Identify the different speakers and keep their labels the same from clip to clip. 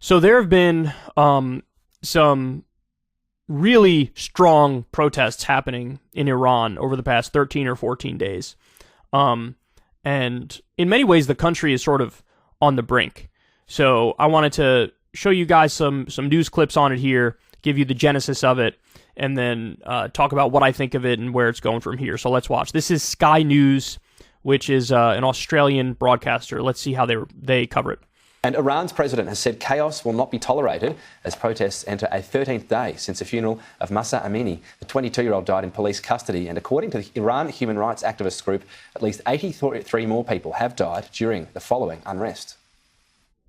Speaker 1: So there have been some really strong protests happening in Iran over the past 13 or 14 days. And in many ways, the country is sort of on the brink. So I wanted to show you guys some news clips on it here, give you the genesis of it, and then talk about what I think of it and where it's going from here. So let's watch. This is Sky News, which is an Australian broadcaster. Let's see how they cover it.
Speaker 2: And Iran's president has said chaos will not be tolerated as protests enter a 13th day since the funeral of Mahsa Amini. The 22-year-old died in police custody, and according to the Iran human rights activist group, at least 83 more people have died during the following unrest.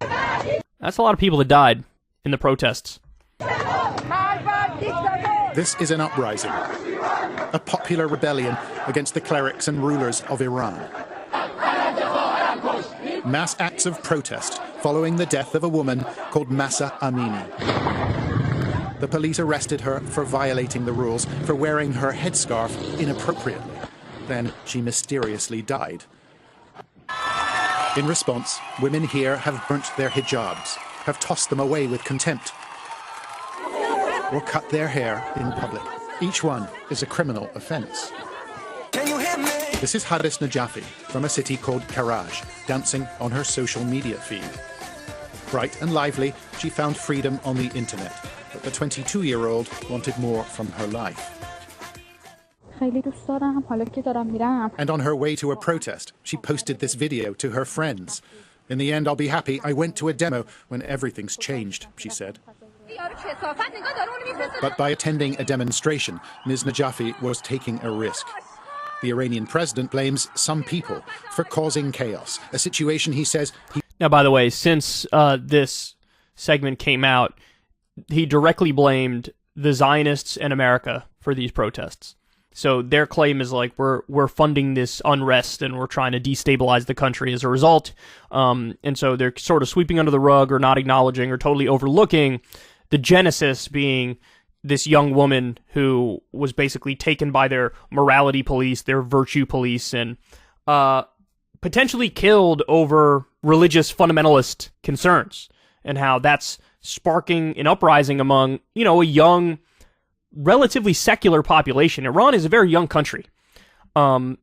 Speaker 1: That's a lot of people that died in the protests.
Speaker 3: This is an uprising, a popular rebellion against the clerics and rulers of Iran. Mass acts of protest following the death of a woman called Mahsa Amini. The police arrested her for violating the rules, for wearing her headscarf inappropriately. Then she mysteriously died. In response, women here have burnt their hijabs, have tossed them away with contempt, or cut their hair in public. Each one is a criminal offense. This is Hadis Najafi from a city called Karaj, dancing on her social media feed. Bright and lively, she found freedom on the internet, but the 22-year-old wanted more from her life. And on her way to a protest, she posted this video to her friends. In the end, I'll be happy I went to a demo when everything's changed, she said. But by attending a demonstration, Ms. Najafi was taking a risk. The Iranian president blames some people for causing chaos, a situation he says...
Speaker 1: Now, by the way, since this segment came out, he directly blamed the Zionists and America for these protests. So their claim is like, we're funding this unrest and we're trying to destabilize the country as a result. And so they're sort of sweeping under the rug or not acknowledging or totally overlooking the genesis being this young woman who was basically taken by their morality police, their virtue police, and potentially killed over religious fundamentalist concerns, and how that's sparking an uprising among, a young, relatively secular population. Iran is a very young country, and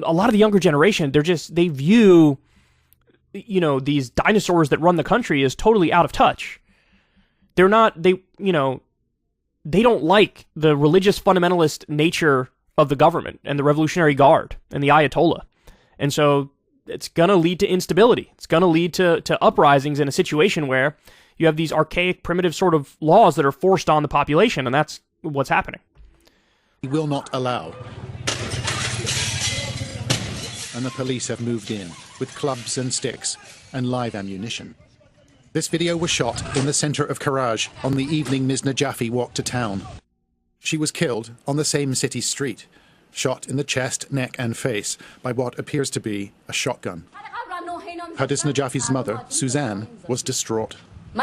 Speaker 1: a lot of the younger generation, they view, these dinosaurs that run the country as totally out of touch. They don't like the religious fundamentalist nature of the government and the Revolutionary Guard and the Ayatollah. And so it's going to lead to instability. It's going to lead to uprisings in a situation where you have these archaic, primitive sort of laws that are forced on the population, and that's what's happening.
Speaker 3: He will not allow. And the police have moved in with clubs and sticks and live ammunition. This video was shot in the center of Karaj on the evening Ms. Najafi walked to town. She was killed on the same city street, shot in the chest, neck and face by what appears to be a shotgun. Hadis Najafi's mother, Suzanne, was distraught. The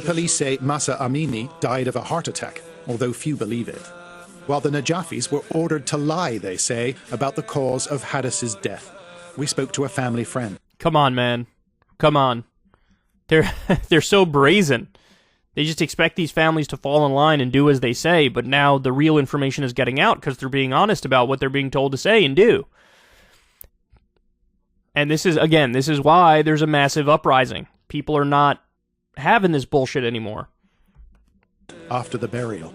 Speaker 3: police say Mahsa Amini died of a heart attack, although few believe it. While the Najafis were ordered to lie, they say, about the cause of Hadis's death. We spoke to a family friend.
Speaker 1: Come on, man. Come on. They're so brazen. They just expect these families to fall in line and do as they say, but now the real information is getting out because they're being honest about what they're being told to say and do. And this is why there's a massive uprising. People are not having this bullshit anymore.
Speaker 3: After the burial,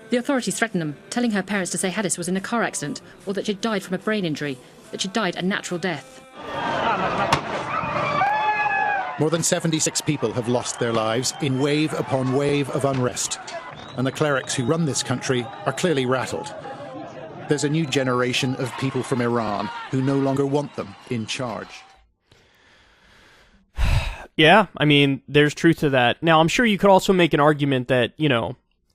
Speaker 4: the authorities threatened them, telling her parents to say Hadis was in a car accident, or that she'd died from a brain injury, that she'd died a natural death.
Speaker 3: More than 76 people have lost their lives in wave upon wave of unrest, and the clerics who run this country are clearly rattled. There's a new generation of people from Iran who no longer want them in charge.
Speaker 1: Yeah, I mean, there's truth to that. Now, I'm sure you could also make an argument that,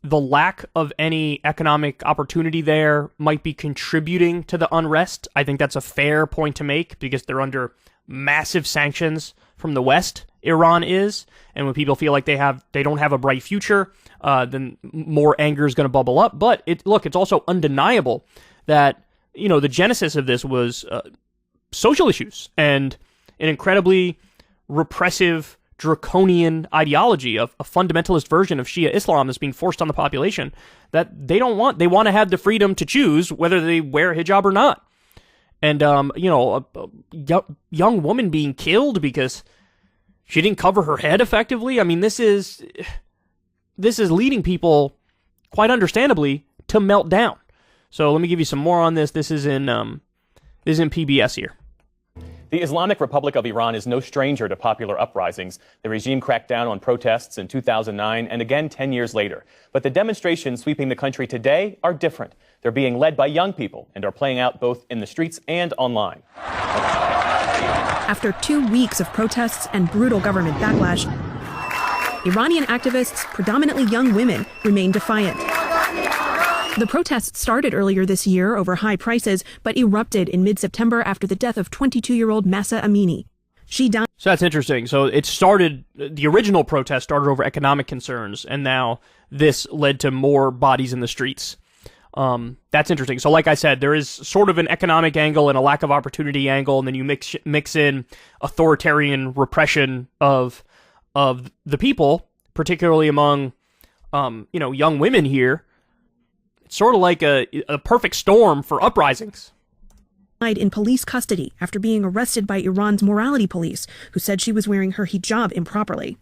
Speaker 1: the lack of any economic opportunity there might be contributing to the unrest. I think that's a fair point to make because they're under massive sanctions from the West, Iran is, and when people feel like they don't have a bright future, then more anger is going to bubble up. But it's also undeniable that, the genesis of this was social issues and an incredibly repressive, draconian ideology of a fundamentalist version of Shia Islam that's being forced on the population that they don't want. They want to have the freedom to choose whether they wear a hijab or not. And, a young woman being killed because she didn't cover her head effectively. I mean, this is leading people, quite understandably, to melt down. So let me give you some more on this. This is in PBS here.
Speaker 5: The Islamic Republic of Iran is no stranger to popular uprisings. The regime cracked down on protests in 2009 and again 10 years later. But the demonstrations sweeping the country today are different. They're being led by young people and are playing out both in the streets and online.
Speaker 6: After 2 weeks of protests and brutal government backlash, Iranian activists, predominantly young women, remain defiant. The protests started earlier this year over high prices, but erupted in mid-September after the death of 22-year-old Mahsa Amini. She died.
Speaker 1: So that's interesting. So the original protest started over economic concerns, and now this led to more bodies in the streets. That's interesting. So like I said, there is sort of an economic angle and a lack of opportunity angle, and then you mix in authoritarian repression of the people, particularly among, young women here. It's sort of like a perfect storm for uprisings.
Speaker 6: Died in police custody after being arrested by Iran's morality police, who said she was wearing her hijab improperly.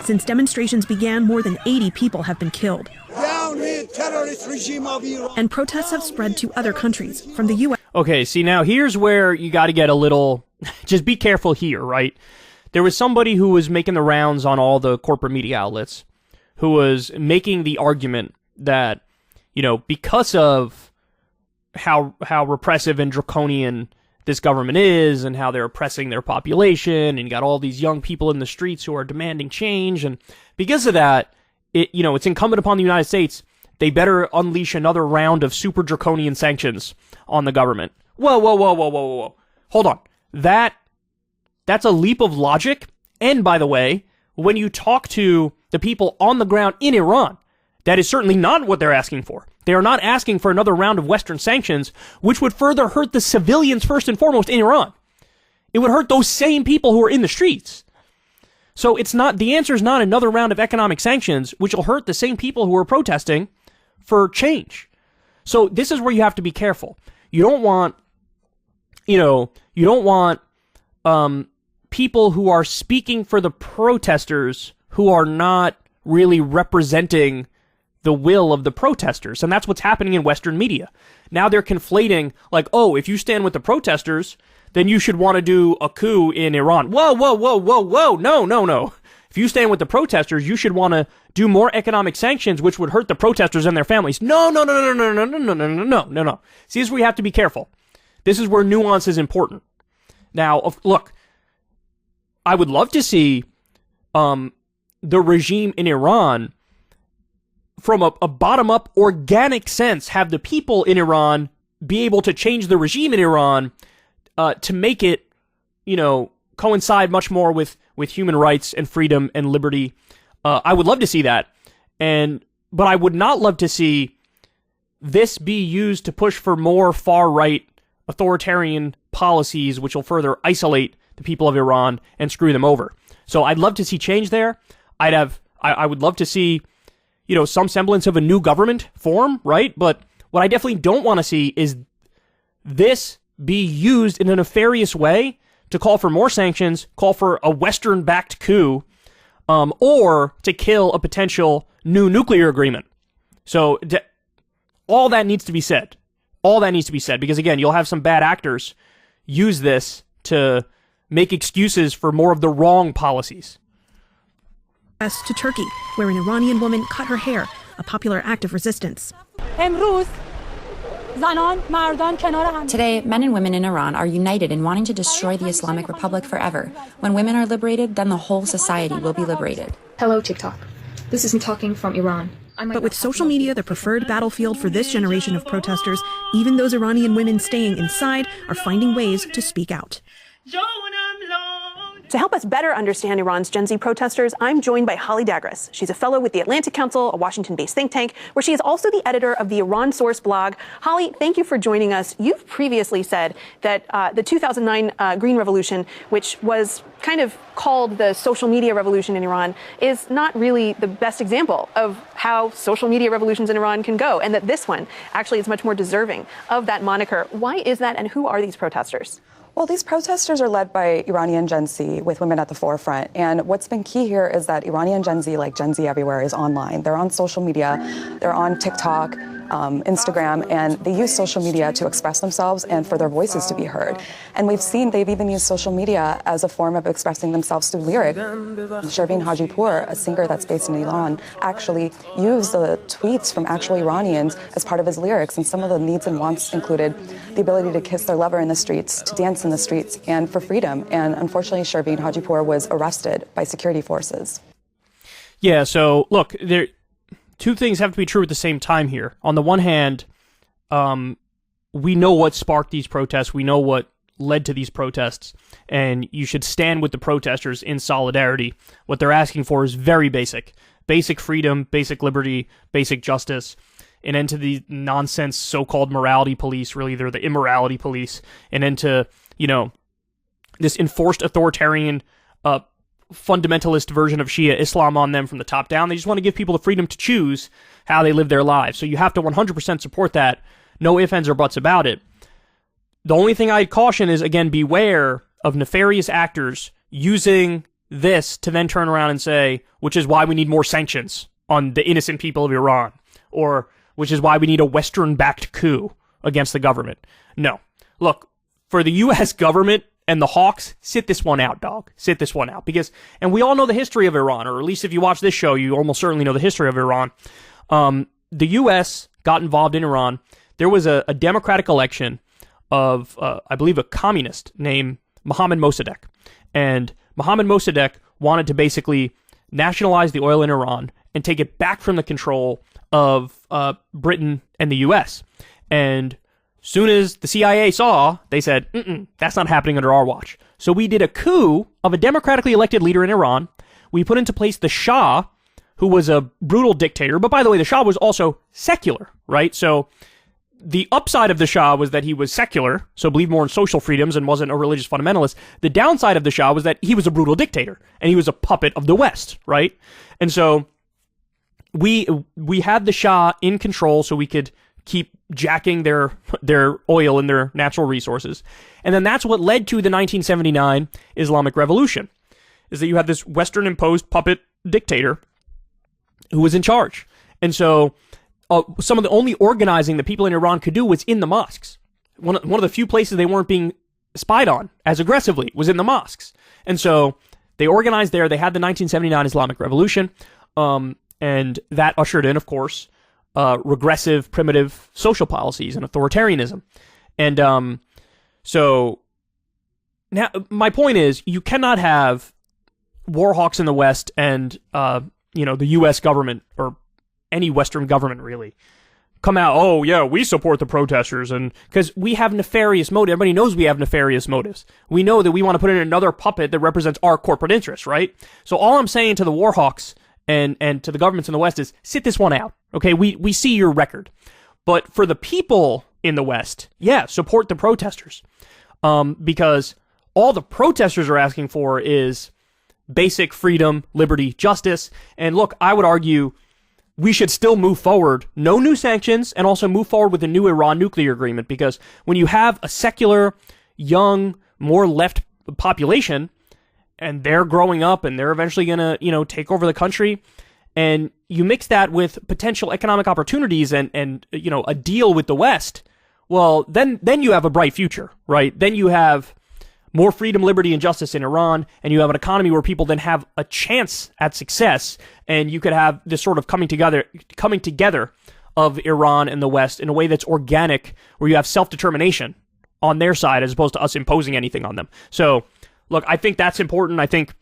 Speaker 6: Since demonstrations began, more than 80 people have been killed.
Speaker 7: Down with terrorist regime of Iran.
Speaker 6: And protests have spread to other countries, from the U.S.
Speaker 1: Okay, see, now here's where you got to get a little... just be careful here, right? There was somebody who was making the rounds on all the corporate media outlets who was making the argument that, because of how repressive and draconian this government is and how they're oppressing their population, and you got all these young people in the streets who are demanding change, and because of that, it's incumbent upon the United States, they better unleash another round of super draconian sanctions on the government. Whoa. Hold on. That's a leap of logic, and by the way, when you talk to the people on the ground in Iran, that is certainly not what they're asking for. They are not asking for another round of Western sanctions, which would further hurt the civilians first and foremost in Iran. It would hurt those same people who are in the streets. So the answer is not another round of economic sanctions, which will hurt the same people who are protesting for change. So this is where you have to be careful. You don't want, people who are speaking for the protesters who are not really representing the will of the protesters. And that's what's happening in Western media. Now they're conflating, like, oh, if you stand with the protesters, then you should want to do a coup in Iran. Whoa. No. If you stand with the protesters, you should want to do more economic sanctions, which would hurt the protesters and their families. No. See, this is where you have to be careful. This is where nuance is important. Now, look, I would love to see the regime in Iran, from a bottom-up organic sense, have the people in Iran be able to change the regime in Iran to make it, coincide much more with human rights and freedom and liberty. I would love to see that, but I would not love to see this be used to push for more far-right authoritarian policies, which will further isolate the people of Iran and screw them over. So I'd love to see change there. I would love to see, some semblance of a new government form, right? But what I definitely don't want to see is this be used in a nefarious way to call for more sanctions, call for a Western-backed coup, or to kill a potential new nuclear agreement. So all that needs to be said. All that needs to be said, because again, you'll have some bad actors use this to make excuses for more of the wrong policies.
Speaker 6: To Turkey, where an Iranian woman cut her hair, a popular act of resistance.
Speaker 8: Today, men and women in Iran are united in wanting to destroy the Islamic Republic forever. When women are liberated, then the whole society will be liberated.
Speaker 9: Hello, TikTok. This is me talking from Iran.
Speaker 6: But with social media the preferred battlefield for this generation of protesters, even those Iranian women staying inside are finding ways to speak out. To help us better understand Iran's Gen Z protesters, I'm joined by Holly Dagres. She's a fellow with the Atlantic Council, a Washington-based think tank, where she is also the editor of the Iran Source blog. Holly, thank you for joining us. You've previously said that the 2009 Green Revolution, which was kind of called the social media revolution in Iran, is not really the best example of how social media revolutions in Iran can go, and that this one actually is much more deserving of that moniker. Why is that, and who are these protesters?
Speaker 10: Well, these protesters are led by Iranian Gen Z with women at the forefront. And what's been key here is that Iranian Gen Z, like Gen Z everywhere, is online. They're on social media, they're on TikTok, Instagram, and they use social media to express themselves and for their voices to be heard. And we've seen they've even used social media as a form of expressing themselves through lyric. Shervin Hajipour, a singer that's based in Iran, actually used the tweets from actual Iranians as part of his lyrics. And some of the needs and wants included the ability to kiss their lover in the streets, to dance in the streets, and for freedom. And unfortunately, Shervin Hajipour was arrested by security forces.
Speaker 1: Yeah, so look, two things have to be true at the same time here. On the one hand, we know what sparked these protests. We know what led to these protests. And you should stand with the protesters in solidarity. What they're asking for is very basic. Basic freedom, basic liberty, basic justice. An end to the nonsense so-called morality police. Really, they're the immorality police. An end to, this enforced authoritarian fundamentalist version of Shia Islam on them from the top down. They just want to give people the freedom to choose how they live their lives. So you have to 100% support that. No ifs, ands, or buts about it. The only thing I'd caution is, again, beware of nefarious actors using this to then turn around and say, which is why we need more sanctions on the innocent people of Iran, or which is why we need a Western-backed coup against the government. No. Look, for the U.S. government and the hawks, sit this one out, dog. Sit this one out. And we all know the history of Iran, or at least if you watch this show, you almost certainly know the history of Iran. The U.S. got involved in Iran. There was a democratic election of, I believe, a communist named Mohammad Mossadegh. And Mohammad Mossadegh wanted to basically nationalize the oil in Iran and take it back from the control of Britain and the U.S. And soon as the CIA saw, they said, that's not happening under our watch. So we did a coup of a democratically elected leader in Iran. We put into place the Shah, who was a brutal dictator. But by the way, the Shah was also secular, right? So the upside of the Shah was that he was secular, so believed more in social freedoms and wasn't a religious fundamentalist. The downside of the Shah was that he was a brutal dictator, and he was a puppet of the West, right? And so we had the Shah in control so we could keep jacking their oil and their natural resources. And then that's what led to the 1979 Islamic Revolution, is that you had this Western-imposed puppet dictator who was in charge. And so some of the only organizing that people in Iran could do was in the mosques. One of the few places they weren't being spied on as aggressively was in the mosques. And so they organized there. They had the 1979 Islamic Revolution, and that ushered in, of course, regressive, primitive social policies and authoritarianism. And so now my point is, you cannot have war hawks in the West and the U.S. government, or any Western government really, come out, oh yeah, we support the protesters, and because we have nefarious motives. Everybody knows we have nefarious motives. We know that we want to put in another puppet that represents our corporate interests, right? So all I'm saying to the war hawks and to the governments in the West is, sit this one out. Okay, we see your record. But for the people in the West, yeah, support the protesters. Because all the protesters are asking for is basic freedom, liberty, justice. And look, I would argue we should still move forward. No new sanctions, and also move forward with a new Iran nuclear agreement. Because when you have a secular, young, more left population, and they're growing up and they're eventually going to, take over the country, and you mix that with potential economic opportunities and a deal with the West, well, then you have a bright future, right? Then you have more freedom, liberty, and justice in Iran, and you have an economy where people then have a chance at success, and you could have this sort of coming together of Iran and the West in a way that's organic, where you have self-determination on their side as opposed to us imposing anything on them. So, look, I think that's important. I think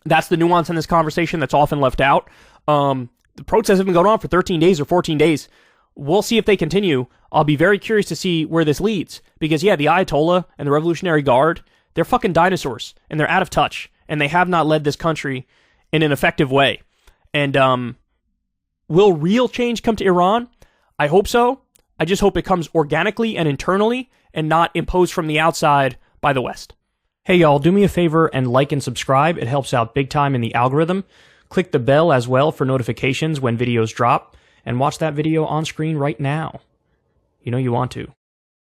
Speaker 1: that's the nuance in this conversation that's often left out. The protests have been going on for 13 days or 14 days. We'll see if they continue. I'll be very curious to see where this leads. Because, yeah, the Ayatollah and the Revolutionary Guard, They're fucking dinosaurs, and they're out of touch, and they have not led this country in an effective way. And will real change come to Iran? I hope so. I just hope it comes organically and internally and not imposed from the outside by the West. Hey y'all, do me a favor and like and subscribe. It helps out big time in the algorithm. Click the bell as well for notifications when videos drop, and watch that video on screen right now. You know you want to.